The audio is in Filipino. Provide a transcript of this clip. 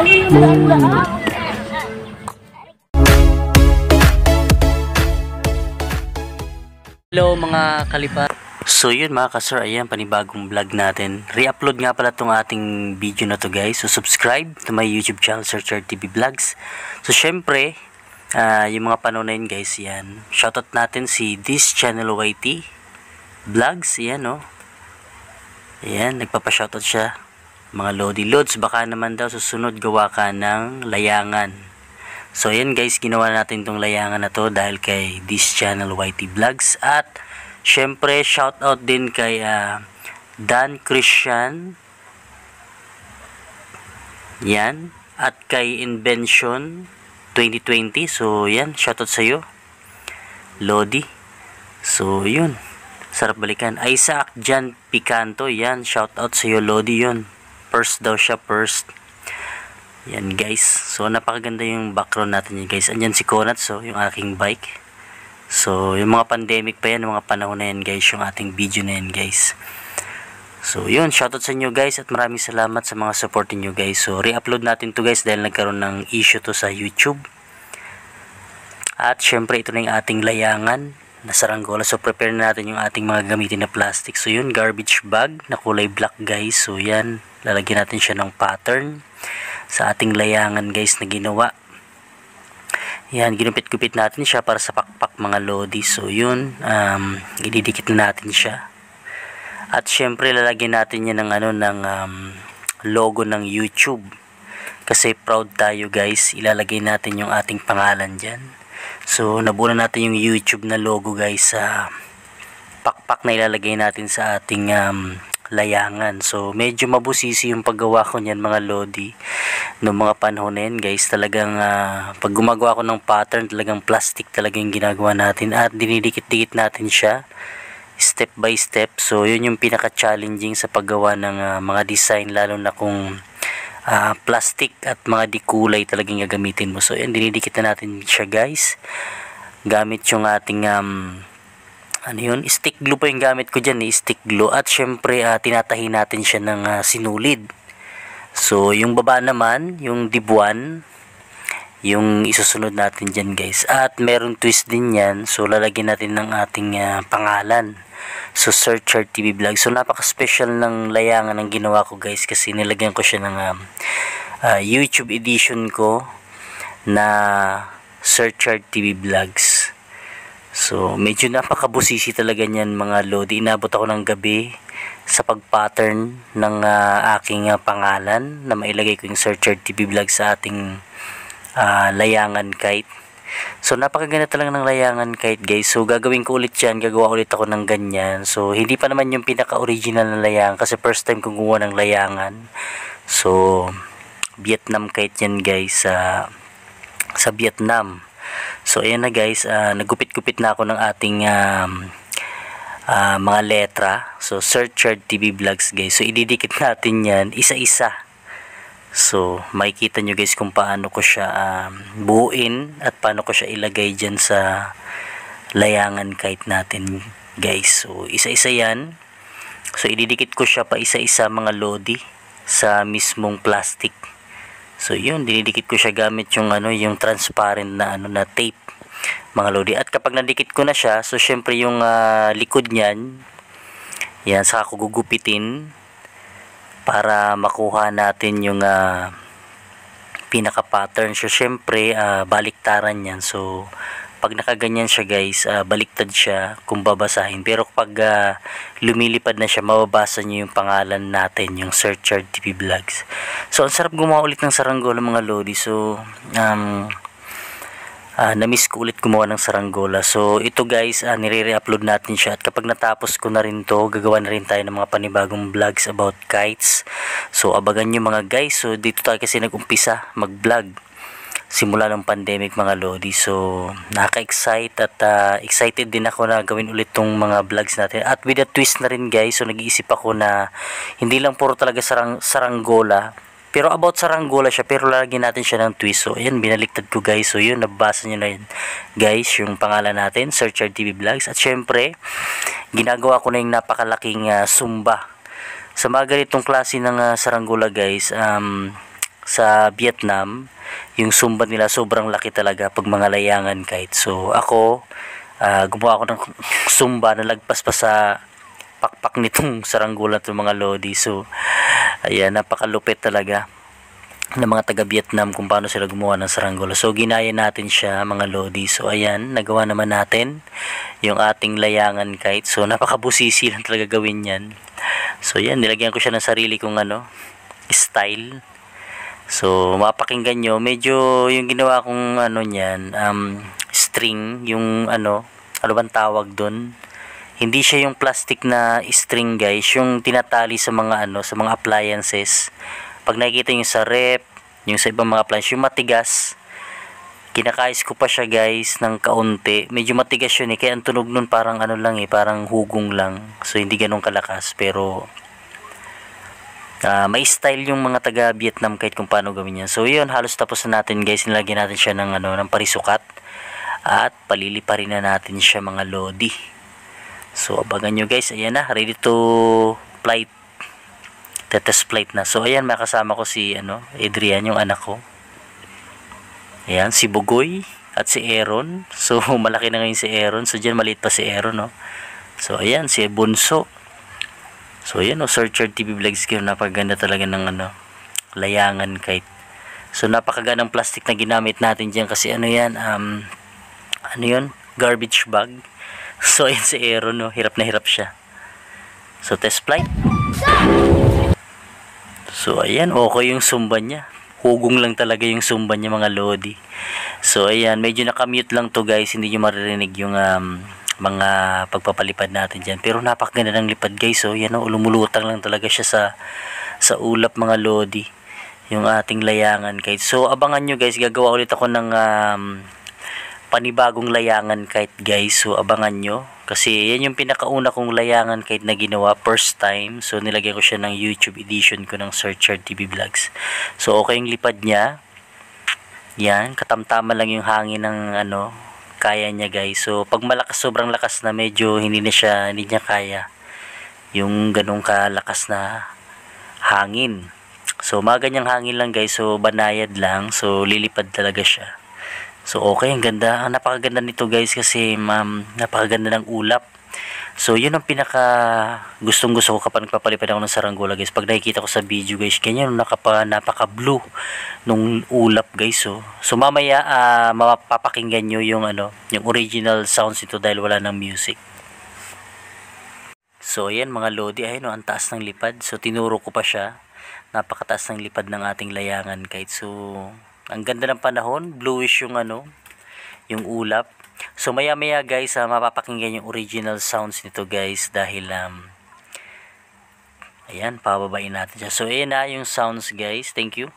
Hello mga kalipa. So yun mga ka-sir, ayan panibagong vlog natin. Re-upload nga pala tong ating video na to guys. So subscribe to my YouTube channel, Sir Chard TV Vlogs. So syempre, yung mga panahon na yun guys, yan. Shoutout natin si This Channel YT Vlogs, yan no. Ayan, nagpapa-shoutout siya. Mga Lodi Lods, baka naman daw susunod gawa ka ng layangan. So ayan guys, ginawa natin tong layangan na to dahil kay This Channel YT Vlogs. At syempre shoutout din kay Dan Christian, yan, at kay Invention 2020. So yan, shoutout sa iyo Lodi. So yun, sarap balikan. Isaac Jan Picanto, yan, shoutout sa iyo Lodi. Yun, first daw siya, first. Yan guys, so napakaganda yung background natin yun guys. Andyan si Konat, so yung aking bike. So yung mga pandemic pa yan, mga panahon na yan guys, yung ating video na yan guys. So yun, shoutout sa inyo guys, at maraming salamat sa mga support niyo guys. So re-upload natin to guys dahil nagkaroon ng issue to sa YouTube. At syempre ito na yung ating layangan na saranggola. So prepare na natin yung ating mga gamitin na plastic. So yun, garbage bag na kulay black guys. So yan, lalagyan natin siya ng pattern sa ating layangan guys na ginawa. Yan, ginupit-gupit natin siya para sa pakpak mga Lodi. So yun, ididikit na natin siya. At syempre lalagyan natin yan ng logo ng YouTube. Kasi proud tayo guys, ilalagay natin yung ating pangalan dyan. So nabuo na natin yung YouTube na logo guys sa pakpak na ilalagay natin sa ating layangan. So medyo mabusisi yung paggawa ko niyan mga Lodi noong mga panahon na yan guys. Talagang pag gumagawa ko ng pattern, talagang plastic talaga yung ginagawa natin at dinidikit-dikit natin siya step by step. So yun yung pinaka-challenging sa paggawa ng mga design, lalo na kung plastic at mga dikulay talagang gagamitin mo. So yan, dinidikit na natin siya guys gamit yung ating stick glue po yung gamit ko dyan, stick glue. At syempre tinatahi natin siya ng sinulid. So yung baba naman, yung dibuan, yung isusunod natin dyan guys. At merong twist din yan, so lalagyan natin ng ating pangalan. So Sir Chard TV Vlog. So napaka-special ng layangan ang ginawa ko guys, kasi nilagyan ko siya ng YouTube edition ko na Sir Chard TV Vlogs. So medyo napakabusisi talaga niyan mga Lodi. Inabot ako ng gabi sa pag-pattern ng aking pangalan na mailagay ko yung Sir Chard TV Vlog sa ating layangan kite. So napakaganda talaga ng layangan kite guys. So gagawin ko ulit yan, gagawa ulit ako ng ganyan. So hindi pa naman yung pinaka-original na layangan kasi first time kong gumawa ng layangan. So Vietnam kite yan guys, sa Vietnam. So ayan na guys, nagupit-gupit na ako ng ating mga letra. So Sir Chard TV Vlogs guys. So ididikit natin yan isa-isa. So makikita nyo guys kung paano ko siya buuin at paano ko siya ilagay dyan sa layangan kite natin guys. So isa-isa yan. So ididikit ko siya pa isa-isa mga Lodi sa mismong plastic. So yun, dinidikit ko siya gamit yung yung transparent na na tape mga Lodi. At kapag nadikit ko na siya, so syempre yung likod niyan, yan, saka ko gugupitin para makuha natin yung pinaka pattern. So syempre baliktaran yan. So pag nakaganyan siya guys, baliktad siya kung babasahin. Pero pag lumilipad na siya, mababasa nyo yung pangalan natin, yung Sir Chard TV Vlogs. So ang sarap gumawa ulit ng saranggola mga Lodi. So na-miss ko ulit gumawa ng saranggola. So ito guys, nire-upload natin siya. At kapag natapos ko na rin to, gagawa na rin tayo ng mga panibagong vlogs about kites. So abagan nyo mga guys. So dito tayo kasi nag-umpisa mag-vlog simula ng pandemic mga Lodi. So nakaka-excite at excited din ako na gawin ulit tong mga vlogs natin. At with a twist na rin guys, so nag-iisip ako na hindi lang puro talaga saranggola, pero about saranggola siya, pero lalagyan natin siya ng twist. So ayan, binaliktad ko guys. So yun, nabasa nyo na yun guys, yung pangalan natin, Sir Chard TV Vlogs. At syempre ginagawa ko na yung napakalaking sumba sa mga ganitong klase ng saranggola guys. sa Vietnam, yung sumbat nila sobrang laki talaga pag mga layangan kite. So ako, gumawa ako ng sumba na lagpas pa sa pakpak nitong saranggola itong mga lodi. So ayan, napakalupit talaga ng mga taga Vietnam kung paano sila gumawa ng saranggola. So ginaya natin siya mga lodi. So ayan, nagawa naman natin yung ating layangan kite. So napakabusisi lang talaga gawin yan. So yan, nilagyan ko siya ng sarili kong style. So mapakinggan nyo, medyo yung ginawa kong niyan, string, yung ano bang tawag doon? Hindi siya yung plastic na string guys, yung tinatali sa mga sa mga appliances. Pag nakikita nyo sa rep, yung sa ibang mga appliances, yung matigas, kinakais ko pa siya guys ng kaunti. Medyo matigas yun kaya ang tunog nun parang lang parang hugong lang. So hindi ganun kalakas, pero may style yung mga taga Vietnam kahit kung paano gawin yan. So yun, halos tapos na natin guys. Nilagyan natin siya ng ng parisukat at paliliparin na natin siya mga lodi. So abangan nyo guys, ayan na, ready to flight. Test flight na. So ayan, makasama ko si Adrian, yung anak ko. Ayan, si Bugoy at si Aaron. So malaki na ngayon si Aaron. So dyan maliit pa si Aaron, no. So ayan, si Bunso. So ayan, Sir Chard TV Vlogs kayo. Napakaganda talaga ng layangan kite. So napakagandang plastic na ginamit natin dyan kasi yan, yun, garbage bag. So ayan si Aaron, no, hirap na hirap siya. So test flight. So ayan, okay yung sumba niya. Hugong lang talaga yung sumba niya mga lodi. So ayan, medyo nakamute lang to guys, hindi nyo maririnig yung mga pagpapalipad natin dyan. Pero napakaganda ng lipad guys. So yan, lumulutang lang talaga siya sa ulap mga lodi, yung ating layangan kite. So abangan nyo guys, gagawa ulit ako ng panibagong layangan kite guys. So abangan nyo, kasi yan yung pinakauna kong layangan kite na ginawa, first time. So nilagyan ko siya ng YouTube edition ko ng Sir Chard TV Vlogs. So okay yung lipad niya. Yan, katamtaman lang yung hangin ng kaya niya guys. So pag malakas, sobrang lakas na, medyo hindi niya kaya yung ganong kalakas na hangin. So mga ganyang hangin lang guys, so banayad lang, so lilipad talaga siya. So okay, ang ganda, napakaganda nito guys kasi napakaganda ng ulap. So yun ang pinaka gustong gusto ko kapag nagpapalipad ako ng saranggola guys. Pag nakikita ko sa video guys, ganyan napaka blue nung ulap guys. So mamaya mapapakinggan nyo yung yung original sounds nito dahil wala ng music. So ayan mga lodi, ayun ang taas ng lipad. So tinuro ko pa siya, napakataas ng lipad ng ating layangan kite. So ang ganda ng panahon, bluish yung yung ulap. So maya maya guys, mapapakinggan yung original sounds nito guys dahil ayan, pababain natin siya. So ayan na yung sounds guys. Thank you.